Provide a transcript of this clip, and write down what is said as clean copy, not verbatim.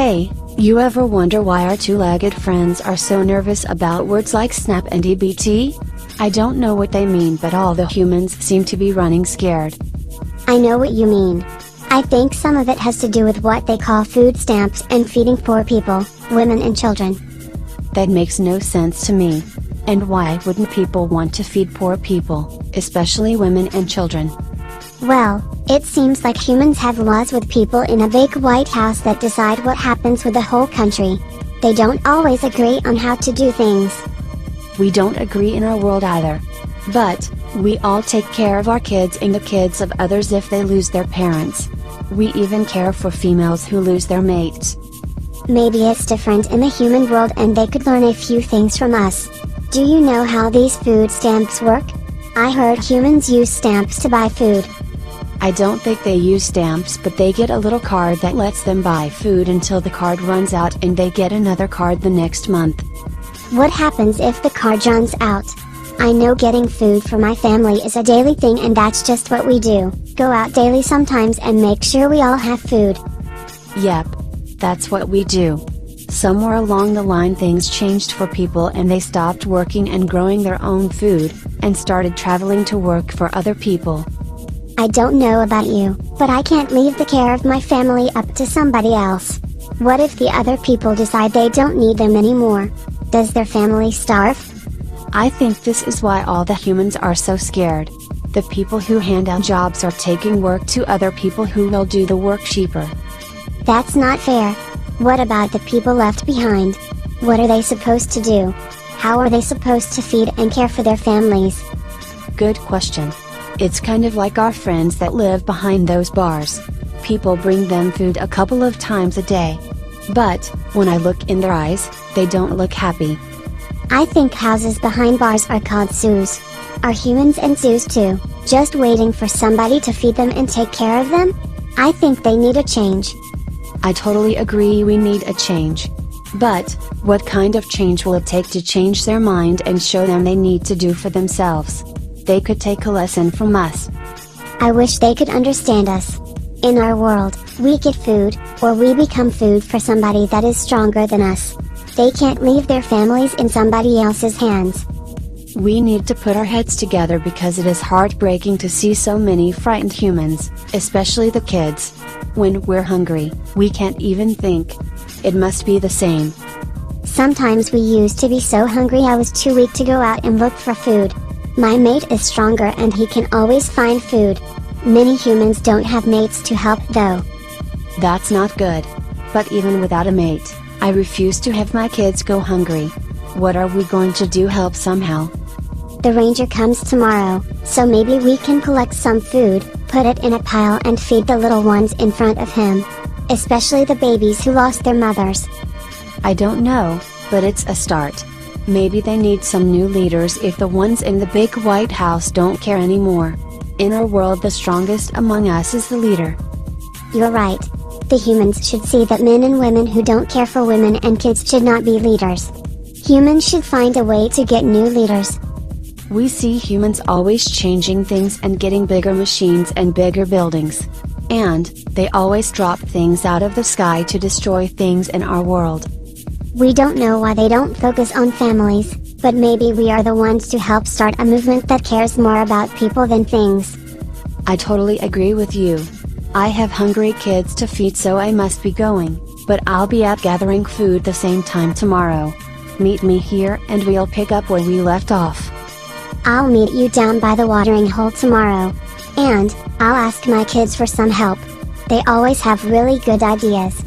Hey, you ever wonder why our two-legged friends are so nervous about words like snap and EBT? I don't know what they mean, but all the humans seem to be running scared. I know what you mean. I think some of it has to do with what they call food stamps and feeding poor people, women and children. That makes no sense to me. And why wouldn't people want to feed poor people, especially women and children? Well, it seems like humans have laws with people in a big White House that decide what happens with the whole country. They don't always agree on how to do things. We don't agree in our world either. But, we all take care of our kids and the kids of others if they lose their parents. We even care for females who lose their mates. Maybe it's different in the human world and they could learn a few things from us. Do you know how these food stamps work? I heard humans use stamps to buy food. I don't think they use stamps, but they get a little card that lets them buy food until the card runs out and they get another card the next month. What happens if the card runs out? I know getting food for my family is a daily thing and that's just what we do, go out daily sometimes and make sure we all have food. Yep. That's what we do. Somewhere along the line things changed for people and they stopped working and growing their own food, and started traveling to work for other people. I don't know about you, but I can't leave the care of my family up to somebody else. What if the other people decide they don't need them anymore? Does their family starve? I think this is why all the humans are so scared. The people who hand out jobs are taking work to other people who will do the work cheaper. That's not fair. What about the people left behind? What are they supposed to do? How are they supposed to feed and care for their families? Good question. It's kind of like our friends that live behind those bars. People bring them food a couple of times a day. But, when I look in their eyes, they don't look happy. I think houses behind bars are called zoos. Are humans in zoos too, just waiting for somebody to feed them and take care of them? I think they need a change. I totally agree, we need a change. But, what kind of change will it take to change their mind and show them they need to do for themselves? They could take a lesson from us. I wish they could understand us. In our world, we get food, or we become food for somebody that is stronger than us. They can't leave their families in somebody else's hands. We need to put our heads together because it is heartbreaking to see so many frightened humans, especially the kids. When we're hungry, we can't even think. It must be the same. Sometimes we used to be so hungry I was too weak to go out and look for food. My mate is stronger and he can always find food. Many humans don't have mates to help though. That's not good. But even without a mate, I refuse to have my kids go hungry. What are we going to do? Help somehow? The ranger comes tomorrow, so maybe we can collect some food, put it in a pile and feed the little ones in front of him. Especially the babies who lost their mothers. I don't know, but it's a start. Maybe they need some new leaders if the ones in the big White House don't care anymore. In our world the strongest among us is the leader. You're right. The humans should see that men and women who don't care for women and kids should not be leaders. Humans should find a way to get new leaders. We see humans always changing things and getting bigger machines and bigger buildings. And, they always drop things out of the sky to destroy things in our world. We don't know why they don't focus on families, but maybe we are the ones to help start a movement that cares more about people than things. I totally agree with you. I have hungry kids to feed, so I must be going, but I'll be out gathering food the same time tomorrow. Meet me here and we'll pick up where we left off. I'll meet you down by the watering hole tomorrow. And, I'll ask my kids for some help. They always have really good ideas.